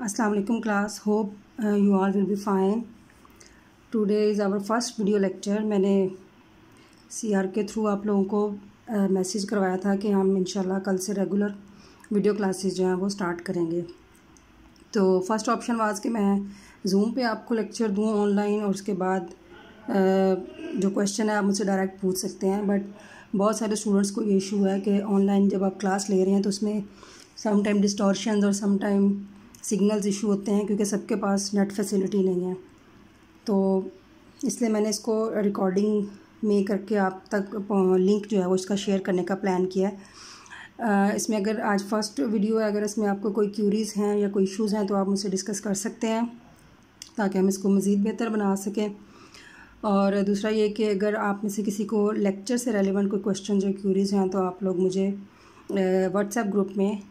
Assalamu alaikum class. Hope you all will be fine. Today is our first video lecture. मैंने CR के through आप लोगों को message करवाया था कि हम इंशाल्लाह कल से रेगुलर वीडियो क्लासेस जो हैं वो स्टार्ट करेंगे। तो फर्स्ट ऑप्शन वाज कि मैं जूम पे आपको लेक्चर दूँ ऑनलाइन, और उसके बाद जो क्वेश्चन है आप मुझसे डायरेक्ट पूछ सकते हैं। बट बहुत सारे स्टूडेंट्स को ये इशू है कि ऑनलाइन जब आप क्लास ले रहे हैं तो उसमें सम टाइम डिस्टॉर्शन और सम टाइम सिग्नल्स इशू होते हैं, क्योंकि सबके पास नेट फैसिलिटी नहीं है। तो इसलिए मैंने इसको रिकॉर्डिंग में करके आप तक लिंक जो है वो इसका शेयर करने का प्लान किया है। इसमें अगर आज फर्स्ट वीडियो है, अगर इसमें आपको कोई क्यूरीज़ हैं या कोई इश्यूज़ हैं तो आप मुझसे डिस्कस कर सकते हैं ताकि हम इसको मज़ीद बेहतर बना सकें। और दूसरा ये कि अगर आप में से किसी को लेक्चर से रेलिवेंट कोई क्वेश्चन जो क्यूरीज़ हैं तो आप लोग मुझे व्हाट्सएप ग्रुप में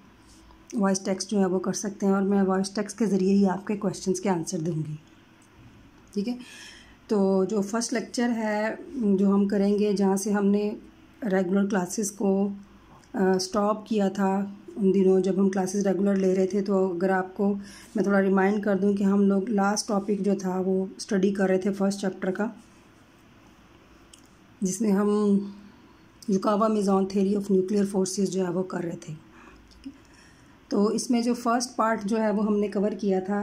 वॉइस टेक्स्ट जो है वो कर सकते हैं, और मैं वॉइस टेक्स्ट के ज़रिए ही आपके क्वेश्चंस के आंसर दूंगी। ठीक है, तो जो फर्स्ट लेक्चर है जो हम करेंगे, जहाँ से हमने रेगुलर क्लासेस को स्टॉप किया था उन दिनों जब हम क्लासेस रेगुलर ले रहे थे। तो अगर आपको मैं थोड़ा रिमाइंड कर दूं कि हम लोग लास्ट टॉपिक जो था वो स्टडी कर रहे थे फर्स्ट चैप्टर का, जिसमें हम युकावा-मिज़ोन थ्योरी ऑफ न्यूक्लियर फोर्सेस जो है वो कर रहे थे। तो इसमें जो फर्स्ट पार्ट जो है वो हमने कवर किया था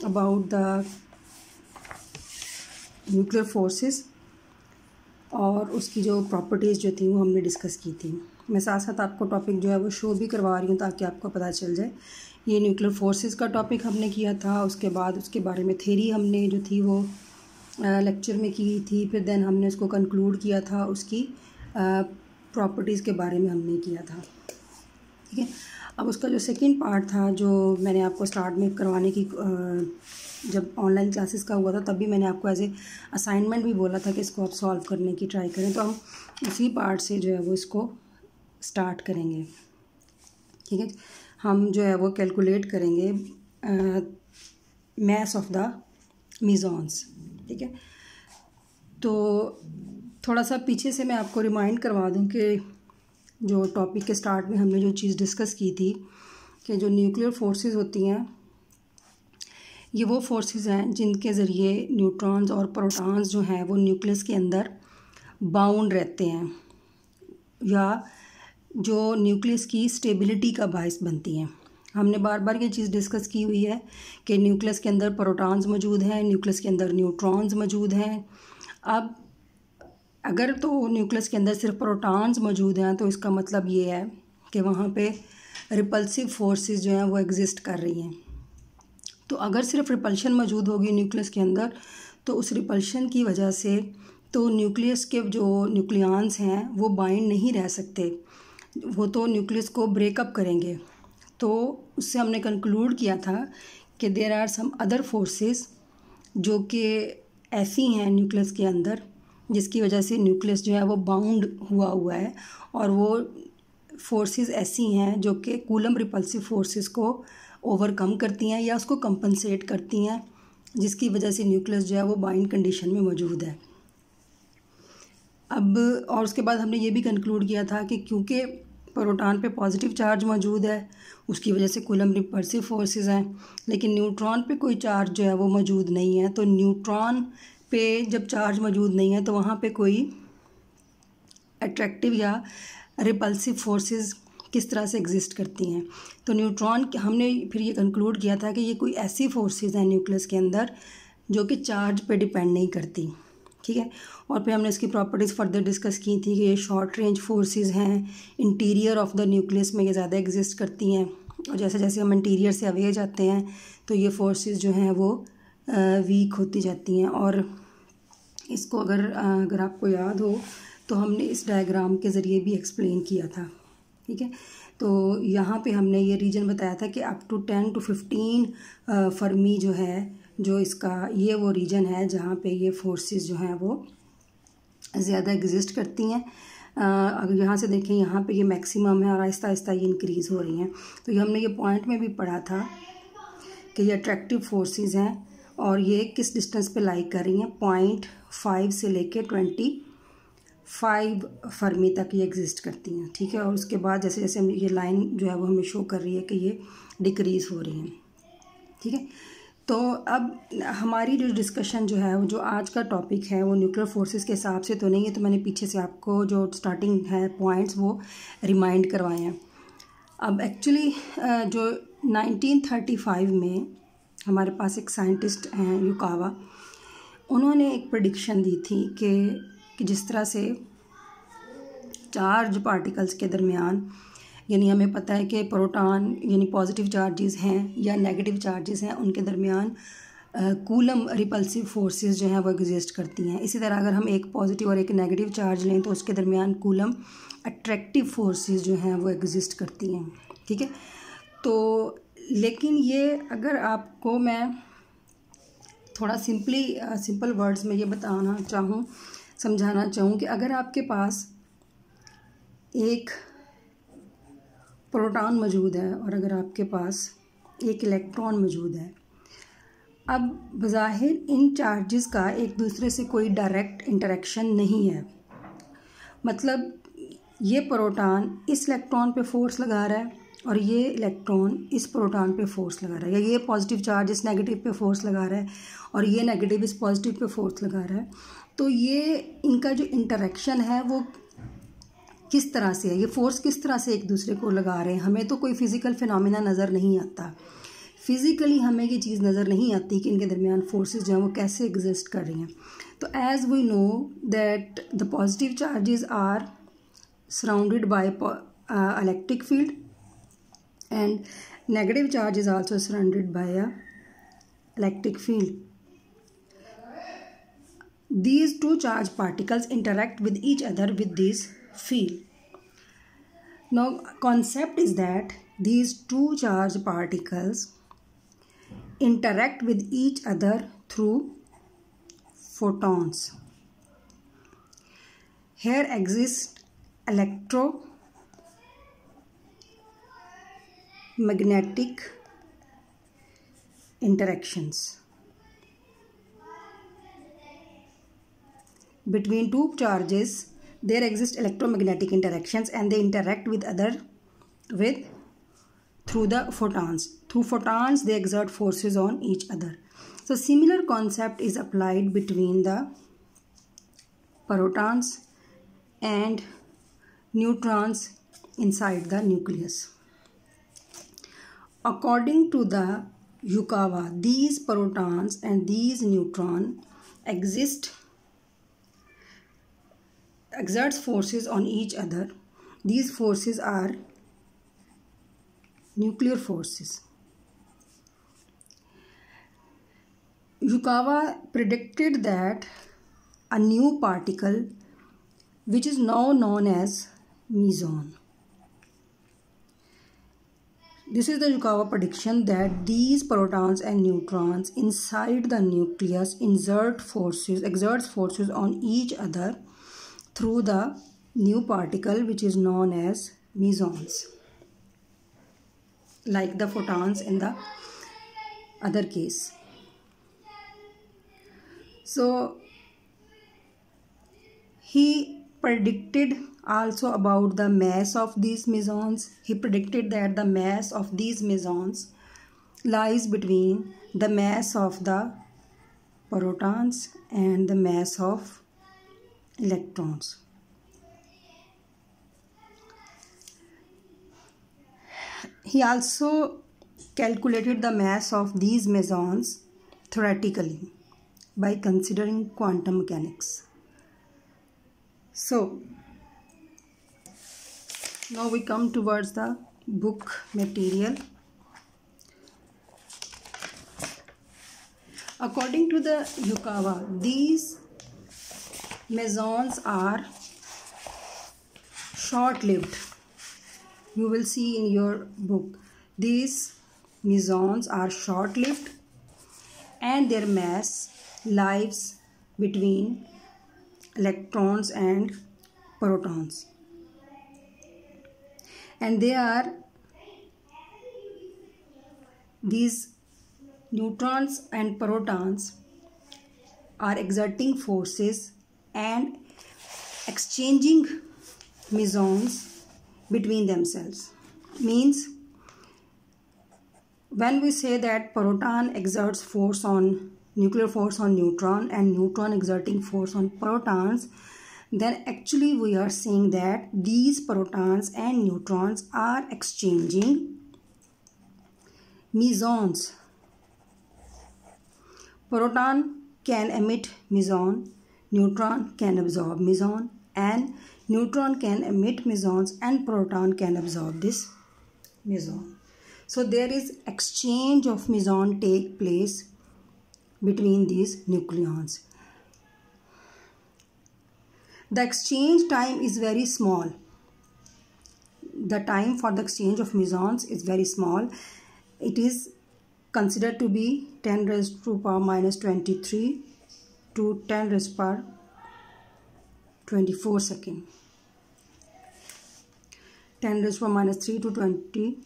अबाउट द न्यूक्लियर फोर्सेस, और उसकी जो प्रॉपर्टीज़ जो थी वो हमने डिस्कस की थी। मैं साथ साथ आपको टॉपिक जो है वो शो भी करवा रही हूँ ताकि आपको पता चल जाए। ये न्यूक्लियर फोर्सेस का टॉपिक हमने किया था, उसके बाद उसके बारे में थ्योरी हमने जो थी वो लेक्चर में की थी, फिर देन हमने उसको कंक्लूड किया था, उसकी प्रॉपर्टीज़ के बारे में हमने किया था। ठीक है, अब उसका जो सेकंड पार्ट था जो मैंने आपको स्टार्ट में करवाने की, जब ऑनलाइन क्लासेस का हुआ था तब भी मैंने आपको एज ए असाइनमेंट भी बोला था कि इसको आप सॉल्व करने की ट्राई करें। तो हम उसी पार्ट से जो है वो इसको स्टार्ट करेंगे। ठीक है, हम जो है वो कैलकुलेट करेंगे मास ऑफ द मिज़ोन्स। ठीक है, तो थोड़ा सा पीछे से मैं आपको रिमाइंड करवा दूं कि जो टॉपिक के स्टार्ट में हमने जो चीज़ डिस्कस की थी कि जो न्यूक्लियर फोर्सेस होती हैं ये वो फोर्सेस हैं जिनके ज़रिए न्यूट्रॉन्स और प्रोटॉन्स जो हैं वो न्यूक्लियस के अंदर बाउंड रहते हैं, या जो न्यूक्लियस की स्टेबिलिटी का बायस बनती हैं। हमने बार बार ये चीज़ डिस्कस की हुई है कि न्यूक्लियस के अंदर प्रोटॉन्स मौजूद हैं, न्यूक्लियस के अंदर न्यूट्रॉन्स मौजूद हैं। अब अगर तो न्यूक्लियस के अंदर सिर्फ प्रोटॉन्स मौजूद हैं तो इसका मतलब ये है कि वहाँ पे रिपल्सिव फोर्सेस जो हैं वो एग्जिस्ट कर रही हैं। तो अगर सिर्फ रिपल्शन मौजूद होगी न्यूक्लियस के अंदर तो उस रिपल्शन की वजह से तो न्यूक्लियस के जो न्यूक्लियॉन्स हैं वो बाइंड नहीं रह सकते, वो तो न्यूक्लियस को ब्रेकअप करेंगे। तो उससे हमने कंक्लूड किया था कि there are some other forces जो कि ऐसी हैं न्यूक्लियस के अंदर जिसकी वजह से न्यूक्लियस जो है वो बाउंड हुआ है, और वो फोर्सेस ऐसी हैं जो कि कूलम रिपल्सिव फोर्सेस को ओवरकम करती हैं या उसको कंपनसेट करती हैं, जिसकी वजह से न्यूक्लियस जो है वो बाइंड कंडीशन में मौजूद है। अब और उसके बाद हमने ये भी कंक्लूड किया था कि क्योंकि प्रोटॉन पे पॉजिटिव चार्ज मौजूद है उसकी वजह से कूलम रिपल्सिव फोर्सेस हैं, लेकिन न्यूट्रॉन पे कोई चार्ज जो है वो मौजूद नहीं है। तो न्यूट्रॉन पे जब चार्ज मौजूद नहीं है तो वहाँ पे कोई अट्रैक्टिव या रिपल्सिव फोर्सेस किस तरह से एग्जिस्ट करती हैं। तो न्यूट्रॉन हमने फिर ये कंक्लूड किया था कि ये कोई ऐसी फोर्सेस हैं न्यूक्लियस के अंदर जो कि चार्ज पे डिपेंड नहीं करती। ठीक है, और फिर हमने इसकी प्रॉपर्टीज़ फर्दर डिस्कस की थी कि ये शॉर्ट रेंज फोर्सेस हैं, इंटीरियर ऑफ द न्यूक्लियस में ये ज़्यादा एग्जिस्ट करती हैं, और जैसे जैसे हम इंटीरियर से अवे जाते हैं तो ये फोर्सेस जो हैं वो वीक होती जाती हैं। और इसको अगर आपको याद हो तो हमने इस डायग्राम के ज़रिए भी एक्सप्लेन किया था। ठीक है, तो यहाँ पे हमने ये रीजन बताया था कि अप टू 10 to 15 फर्मी जो है, जो इसका ये वो रीजन है जहाँ पे ये फोर्सेस जो हैं वो ज़्यादा एग्जिस्ट करती हैं। अगर यहाँ से देखें यहाँ पे ये मैक्सिमम है और आहिस्ता आहिस्ता ये इंक्रीज़ हो रही हैं। तो ये हमने ये पॉइंट में भी पढ़ा था कि ये अट्रैक्टिव फोर्सेस हैं और ये किस डिस्टेंस पे लाई कर रही हैं, 0.5 से लेके 25 फर्मी तक ये एग्जिस्ट करती हैं। ठीक है, और उसके बाद जैसे जैसे ये लाइन जो है वो हमें शो कर रही है कि ये डिक्रीज़ हो रही हैं। ठीक है। तो अब हमारी जो डिस्कशन जो है, जो आज का टॉपिक है, वो न्यूक्लियर फोर्सेस के हिसाब से तो नहीं है, तो मैंने पीछे से आपको जो स्टार्टिंग है पॉइंट्स वो रिमाइंड करवाए हैं। अब एक्चुअली जो 1935 में हमारे पास एक साइंटिस्ट हैं युकावा, उन्होंने एक प्रेडिक्शन दी थी कि जिस तरह से चार्ज पार्टिकल्स के दरमियान, यानी हमें पता है कि प्रोटॉन यानी पॉजिटिव चार्जेस हैं या नेगेटिव चार्जेस हैं, उनके दरमियान कूलम रिपल्सिव फोर्सेस जो हैं वो एग्जिस्ट करती हैं। इसी तरह अगर हम एक पॉजिटिव और एक नेगेटिव चार्ज लें तो उसके दरमियान कूलम अट्रैक्टिव फोर्सेस जो हैं वो एग्जिस्ट करती हैं, ठीक है। तो लेकिन ये अगर आपको मैं थोड़ा सिंपल वर्ड्स में ये बताना चाहूँ, समझाना चाहूँ कि अगर आपके पास एक प्रोटॉन मौजूद है और अगर आपके पास एक इलेक्ट्रॉन मौजूद है, अब बज़ाहिर इन चार्जेस का एक दूसरे से कोई डायरेक्ट इंटरेक्शन नहीं है। मतलब ये प्रोटॉन इस इलेक्ट्रॉन पे फोर्स लगा रहा है और ये इलेक्ट्रॉन इस प्रोटॉन पे फोर्स लगा रहा है, या ये पॉजिटिव चार्ज इस नेगेटिव पे फोर्स लगा रहा है और ये नेगेटिव इस पॉजिटिव पे फोर्स लगा रहा है। तो ये इनका जो इंटरेक्शन है वो किस तरह से है, ये फोर्स किस तरह से एक दूसरे को लगा रहे हैं। हमें तो कोई फिज़िकल फिनोमिना नज़र नहीं आता, फिज़िकली हमें ये चीज़ नज़र नहीं आती कि इनके दरमियान फोर्सेस जो हैं वो कैसे एग्जिस्ट कर रही हैं। तो as we know that the positive charges are surrounded by electric field and negative charge is also surrounded by a electric field. These two charged particles interact with each other with this field. Now, concept is that these two charged particles interact with each other through photons. Here exist electromagnetic interactions. Between two charges there exist electromagnetic interactions and they interact with through the photons. Through photons they exert forces on each other. So similar concept is applied between the protons and neutrons inside the nucleus. According to the Yukawa, these protons and these neutrons exerts forces on each other. These forces are nuclear forces. Yukawa predicted that a new particle which is now known as meson. This is the Yukawa prediction that these protons and neutrons inside the nucleus exerts forces on each other through the new particle which is known as mesons, like the photons in the other case. So he predicted also about the mass of these mesons. He predicted that the mass of these mesons lies between the mass of the protons and the mass of electrons. He also calculated the mass of these mesons theoretically by considering quantum mechanics. So now we come towards the book material. According to the Yukawa, these mesons are short-lived. You will see in your book. These mesons are short-lived and their mass lies between electrons and protons. And these neutrons and protons are exerting forces and exchanging mesons between themselves. Means when we say that proton exerts force on nuclear force on neutron and neutron exerting force on protons, then actually we are saying that these protons and neutrons are exchanging mesons. Proton can emit meson, neutron can absorb meson, and neutron can emit mesons and proton can absorb this meson. So there is exchange of meson take place between these nucleons. The exchange time is very small. The time for the exchange of mesons is very small. It is considered to be 10 raised to power minus 23 to 10 raised to power 24 second. 10 raised to power minus 3 to 20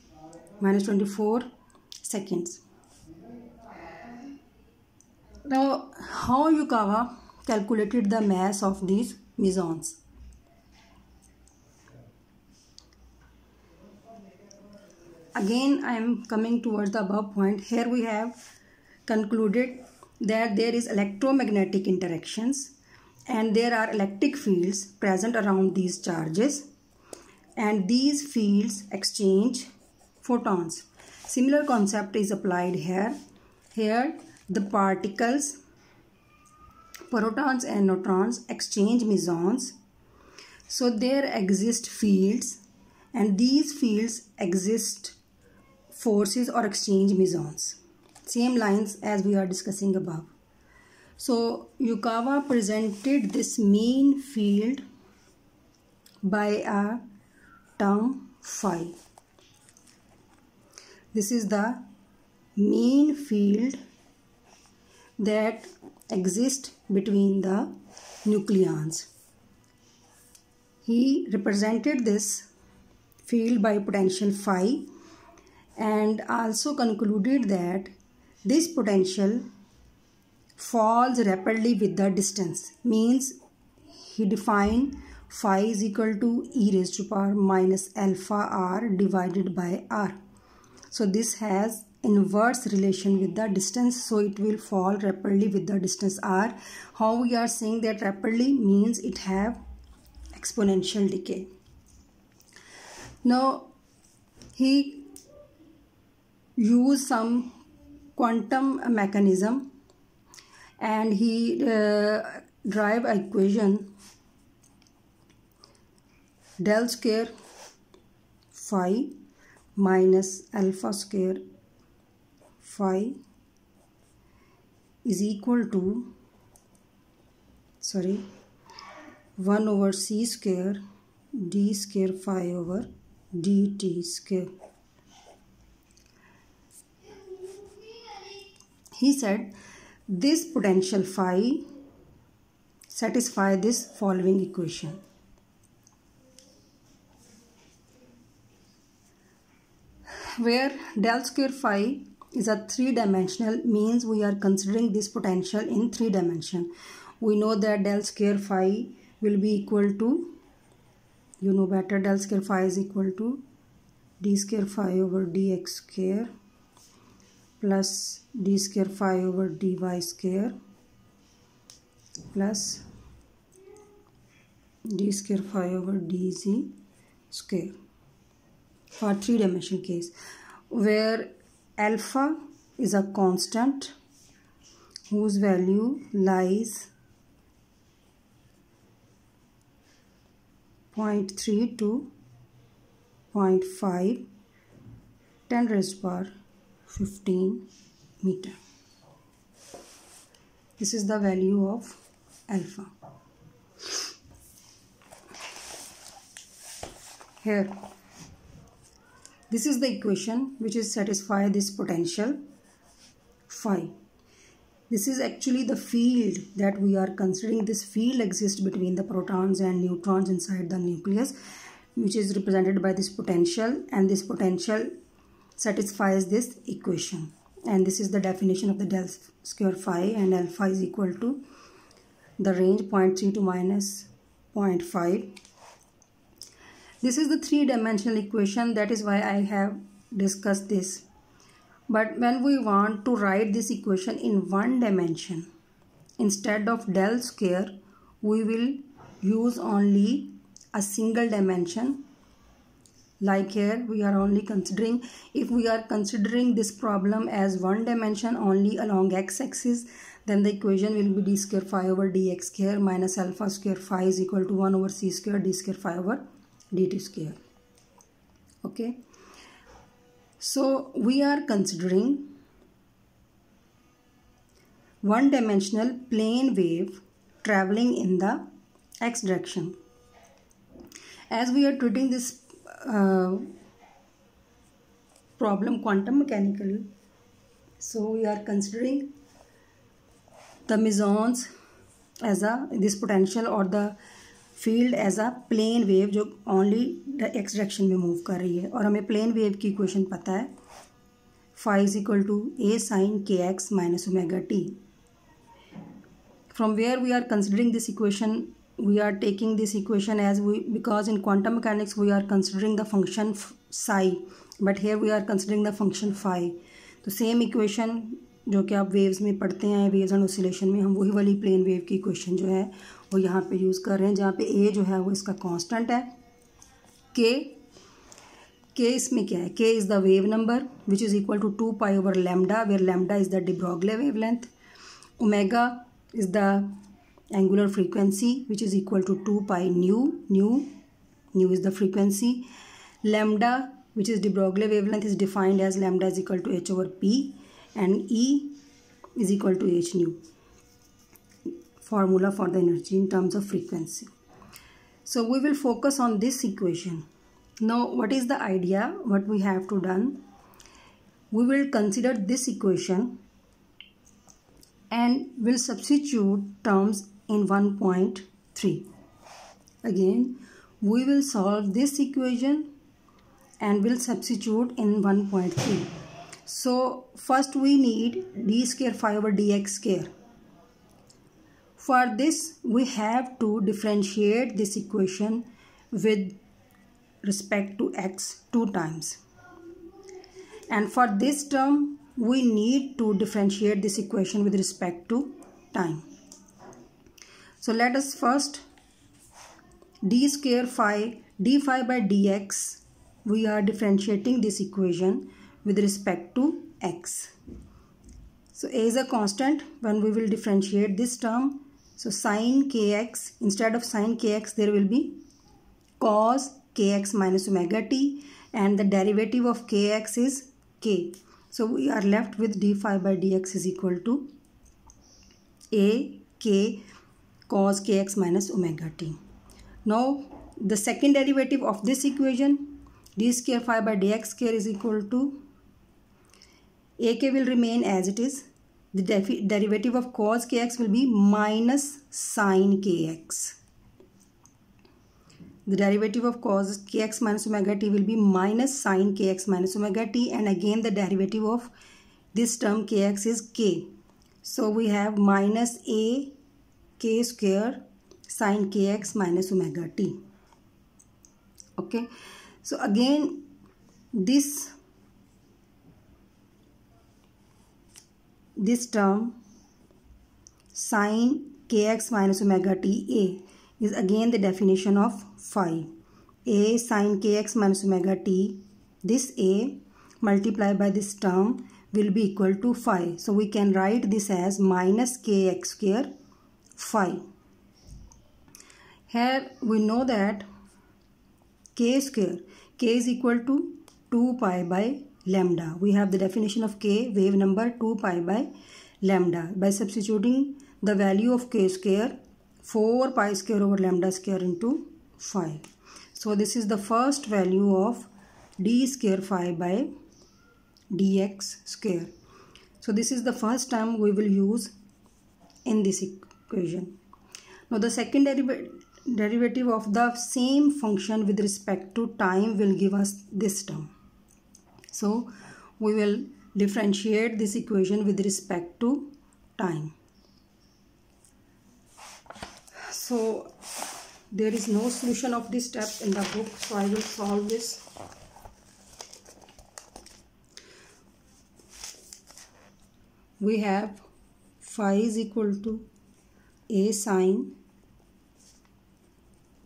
minus 24 seconds. Now, how Yukawa calculated the mass of these mesons? Again, I am coming towards the above point. Here we have concluded that there is electromagnetic interactions and there are electric fields present around these charges, and these fields exchange photons. Similar concept is applied here. Here the particles, protons and neutrons exchange mesons. So there exist fields, and these fields exist forces or exchange mesons. Same lines as we are discussing above. So Yukawa presented this mean field by a term phi. This is the mean field that exists between the nucleons. He represented this field by potential phi and also concluded that this potential falls rapidly with the distance. Means he defined phi is equal to e raised to power minus alpha r divided by r. So this has inverse relation with the distance, so it will fall rapidly with the distance r. How we are saying that rapidly means it have exponential decay. Now he used some quantum mechanism and he drive equation del square phi minus alpha square phi is equal to 1 over c square d square phi over dt square. He said this potential phi satisfies this following equation. Where del square phi is a three-dimensional, means we are considering this potential in 3 dimensions. We know that del square phi will be equal to, you know better, del square phi is equal to d square phi over dx square plus d square phi over dy square plus d square phi over dz square for 3-dimensional case, where alpha is a constant whose value lies 0.3 to 0.5 10 raised to power 15 meter. This is the value of alpha. Here, this is the equation which is satisfy this potential phi. This is actually the field that we are considering. This field exists between the protons and neutrons inside the nucleus, which is represented by this potential, and this potential satisfies this equation. And this is the definition of the del square phi, and alpha is equal to the range 0.3 to minus 0.5. This is the 3-dimensional equation. That is why I have discussed this. But when we want to write this equation in one dimension, instead of del square, we will use only a single dimension. Like here, we are only considering, if we are considering this problem as one dimension only along x-axis, then the equation will be d square phi over dx square minus alpha square phi is equal to 1 over c square d square phi over dt square. Okay. So we are considering one-dimensional plane wave traveling in the x direction. As we are treating this problem quantum mechanically, so we are considering the mesons as this potential or the field as a plane wave जो only X direction में move कर रही है. और हमें plane wave की equation पता है, phi is equal to a sine k x minus omega t. From where we are considering this equation, we are taking this equation as because in quantum mechanics we are considering the function psi, but here we are considering the function phi. तो same equation जो कि आप waves में पढ़ते हैं, waves and oscillation में, हम वही वाली प्लेन वेव की इक्वेशन जो है वो यहाँ पे यूज़ कर रहे हैं, जहाँ पे ए जो है वो इसका कांस्टेंट है, के इसमें क्या है, K is the wave number which is equal to 2 pi over lambda, where lambda is the de Broglie wavelength, omega is the angular frequency which is equal to 2 pi nu is the frequency, lambda which is de Broglie wavelength is defined as lambda is equal to h over p, and E is equal to h nu, formula for the energy in terms of frequency. So we will focus on this equation. Now what is the idea, what we have to done, we will consider this equation and will substitute terms in 1.3. Again we will solve this equation and will substitute in 1.3. So first we need d square phi over dx square. For this we have to differentiate this equation with respect to x 2 times, and for this term we need to differentiate this equation with respect to time. So let us first d square phi, d phi by dx, we are differentiating this equation with respect to x. So a is a constant when we will differentiate this term. So sin kx, instead of sin kx there will be cos kx minus omega t, and the derivative of kx is k. So we are left with d phi by dx is equal to a k cos kx minus omega t. Now the second derivative of this equation, d square phi by dx square is equal to ak will remain as it is. The derivative of cos kx will be minus sin kx. The derivative of cos kx minus omega t will be minus sin kx minus omega t, and again the derivative of this term kx is k. So we have minus a k square sin kx minus omega t. Okay, so again this term sin kx minus omega t a is again the definition of phi. A sin kx minus omega t, this a multiplied by this term will be equal to phi. So we can write this as minus kx square phi. Here we know that k square, k is equal to 2 pi by lambda. We have the definition of k, wave number 2 pi by lambda. By substituting the value of k square, 4 pi square over lambda square into phi. So this is the first value of d square phi by dx square. So this is the first term we will use in this equation. Now the second derivative of the same function with respect to time will give us this term. So we will differentiate this equation with respect to time. So there is no solution of this step in the book, so I will solve this. we have phi is equal to a sine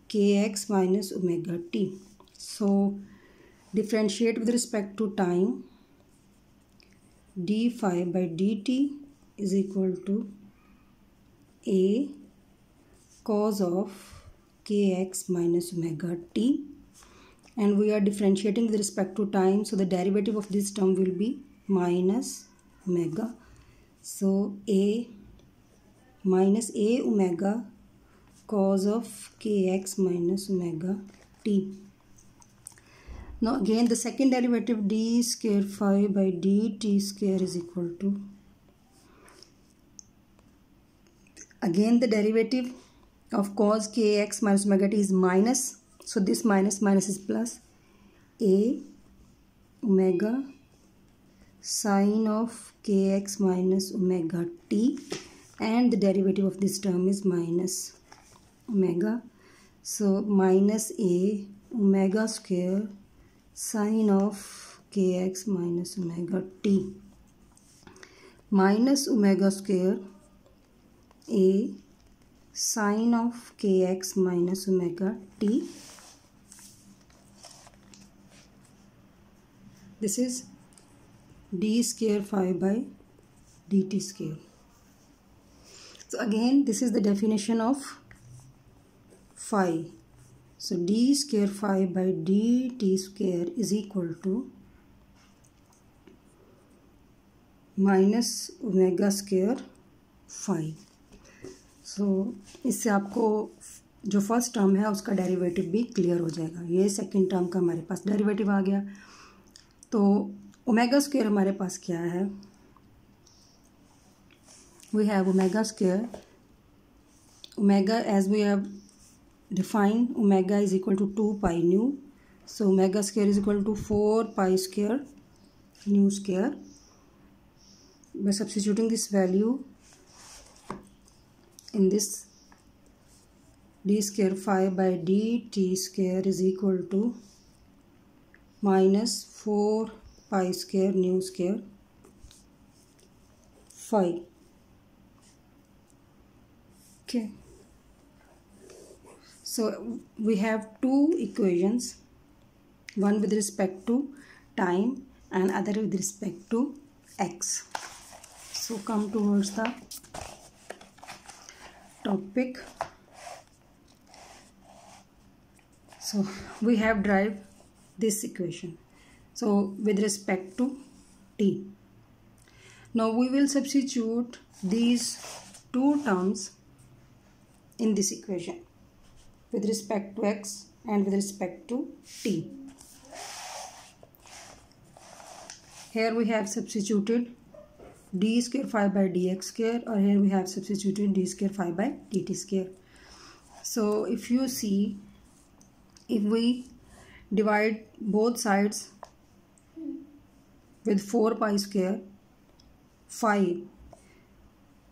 kx minus omega t. So differentiate with respect to time. D phi by dt is equal to a cos of kx minus omega t, and we are differentiating with respect to time, so the derivative of this term will be minus omega. So a minus a omega cos of kx minus omega t. Now again the second derivative, d square phi by dt square is equal to, again the derivative of cos kx minus omega t is minus, so this minus is plus, a omega sine of kx minus omega t, and the derivative of this term is minus omega, so minus a omega square sine of kx minus omega t, minus omega square a sine of kx minus omega t. This is d square phi by dt square. So again this is the definition of phi. So d square phi by dt square is equal to minus omega square phi. So इससे आपको जो first term है उसका derivative भी clear हो जाएगा. ये second term का हमारे पास डेरिवेटिव आ गया. तो ओमेगा स्क्वायर हमारे पास क्या है? We have omega square, omega as we have defined, omega is equal to 2 pi nu. So omega square is equal to 4 pi square nu square. by substituting this value in this, d square phi by dt square is equal to minus 4 pi square nu square phi. Okay, so we have two equations, one with respect to time and other with respect to x. So come towards the topic. So we have derived this equation, so with respect to t. Now we will substitute these two terms in this equation with respect to x and with respect to t. Here we have substituted d square phi by dx square, or here we have substituted d square phi by dt square. So if you see, if we divide both sides with 4 pi square phi,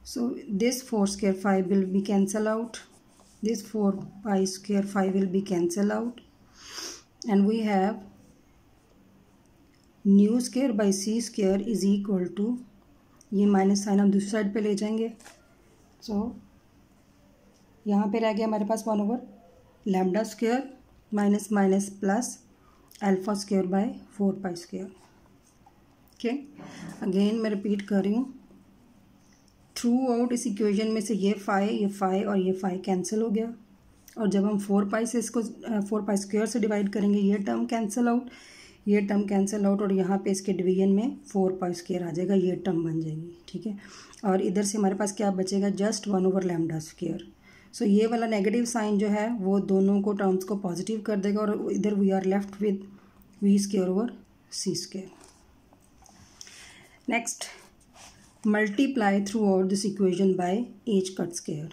so this 4 square phi will be cancelled out, this 4 pi square phi will be cancelled out, and we have nu square by c square is equal to, ये minus sign हम दूसरी side पे ले जाएंगे. सो यहाँ पे रह गया हमारे पास 1/, lambda square minus minus plus alpha square by 4 pi square. Okay, again मैं रिपीट कर रही हूँ, थ्रू आउट इस इक्वेशन में से ये फाई और ये फाई कैंसिल हो गया, और जब हम 4 पाई से इसको 4 पाई स्क्वायर से डिवाइड करेंगे ये टर्म कैंसिल आउट, ये टर्म कैंसिल आउट, और यहाँ पे इसके डिवीजन में 4 पाई स्क्वायर आ जाएगा, ये टर्म बन जाएगी. ठीक है, और इधर से हमारे पास क्या बचेगा, जस्ट 1/, लैम्डा स्क्वायर. सो ये वाला नेगेटिव साइन जो है वो दोनों को टर्म्स को पॉजिटिव कर देगा, और इधर we are left with v square over c square. Next, multiply through out this equation by h cut square.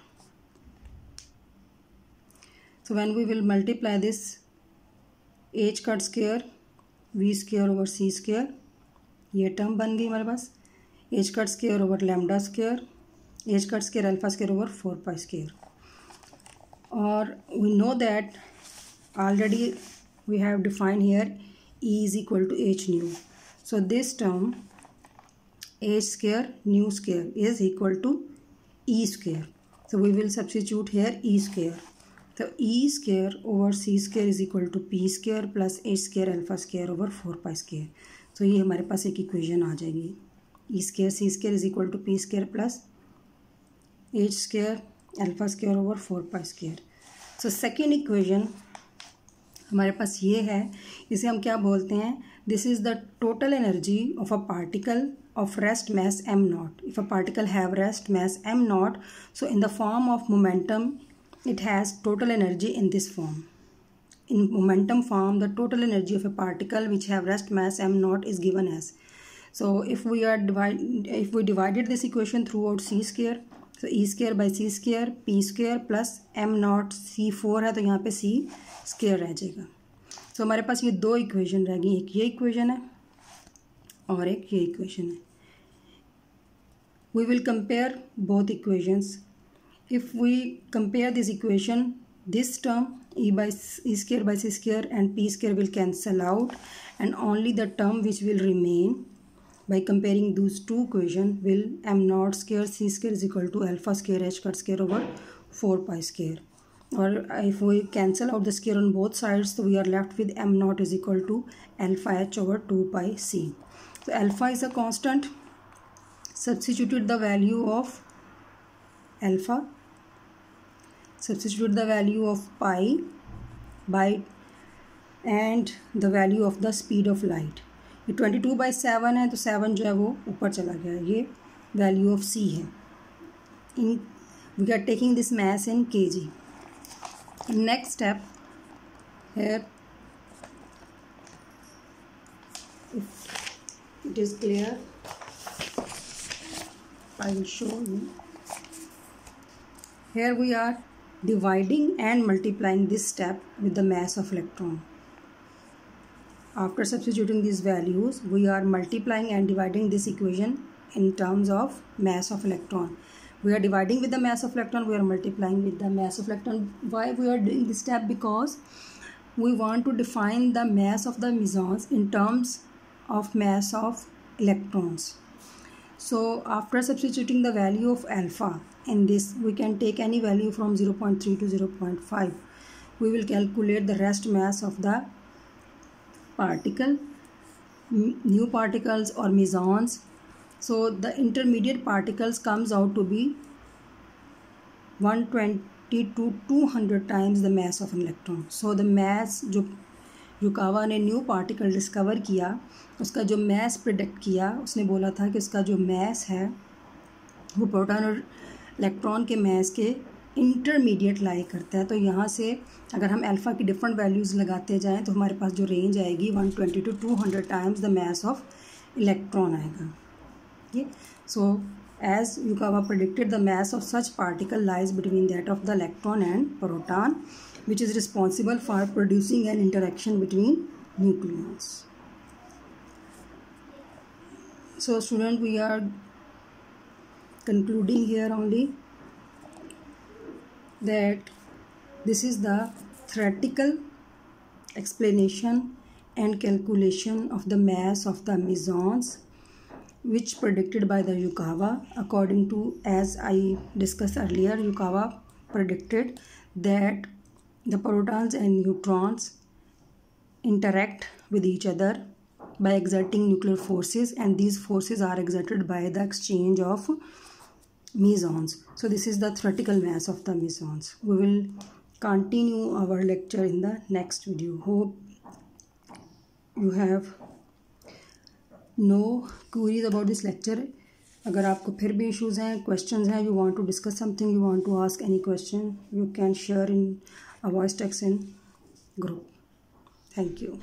So when we will multiply this h cut square, v square over c square, ये term बन गई हमारे पास, h cut square over lambda square, h cut square alpha square over 4 pi square. और we know that already we have defined here e is equal to h nu. So this term h square nu square is equal to E square. So we will substitute here E square. So E square over C square is equal to P square plus H square alpha square over 4 pi square. So ये हमारे पास एक equation आ जाएगी. E square C square is equal to P square plus H square alpha square over 4 pi square. So second equation हमारे पास ये है, इसे हम क्या बोलते हैं, this is the total energy of a particle of rest mass m naught. If a particle have rest mass m naught, so in the form of momentum it has total energy in this form. In momentum form, the total energy of a particle which have rest mass m naught is given as. So if we divided this equation throughout c square, so e square by c square p square plus m naught c4 है, तो यहाँ पे c square रह जाएगा. So हमारे पास ये दो equation रह गई, एक ये इक्वेशन है और एक ये इक्वेशन है. We will compare both equations. If we compare this equation, this term e square by c square and p square will cancel out, and only the term which will remain by comparing those two equations will m naught square c square is equal to alpha square h cut square over 4 pi square. Or if we cancel out the square on both sides, so we are left with m naught is equal to alpha h over 2 pi c. So alpha is a constant. Substituted the value of alpha, substitute the value of pi by and the value of the speed of light. ये 22/7 है, तो 7 जो है वो ऊपर चला गया. ये value of c है. We are taking this mass in kg. Next step here, if it is clear, I will show you. Here we are dividing and multiplying this step with the mass of electron. After substituting these values, we are multiplying and dividing this equation in terms of mass of electron. We are dividing with the mass of electron, we are multiplying with the mass of electron. Why we are doing this step? Because we want to define the mass of the mesons in terms of mass of electrons. So after substituting the value of alpha in this, we can take any value from 0.3 to 0.5. We will calculate the rest mass of the particle, new particles or mesons. So the intermediate particles comes out to be 120 to 200 times the mass of an electron. So the mass जो Yukawa ने new particle discover किया, उसका जो mess predict किया, उसने बोला था कि उसका जो मैस है वो प्रोटॉन और इलेक्ट्रॉन के मैस के इंटरमीडिएट लाई करता है. तो यहाँ से अगर हम अल्फ़ा की डिफरेंट वैल्यूज़ लगाते जाएं तो हमारे पास जो रेंज आएगी 120 to 200 times the mass of electron आएगा. ये so as Yukawa predicted the mass of such particle lies between that of the electron and proton, which is responsible for producing an interaction between nucleons. So student, we are concluding here only that this is the theoretical explanation and calculation of the mass of the mesons which predicted by the Yukawa. According to, as I discussed earlier, Yukawa predicted that the protons and neutrons interact with each other by exerting nuclear forces, and these forces are exerted by the exchange of mesons. So this is the theoretical mass of the mesons. We will continue our lecture in the next video. Hope you have no queries about this lecture. अगर आपको फिर भी issues हैं, questions हैं, you want to discuss something, you want to ask any question, you can share in a voice text in group. Thank you.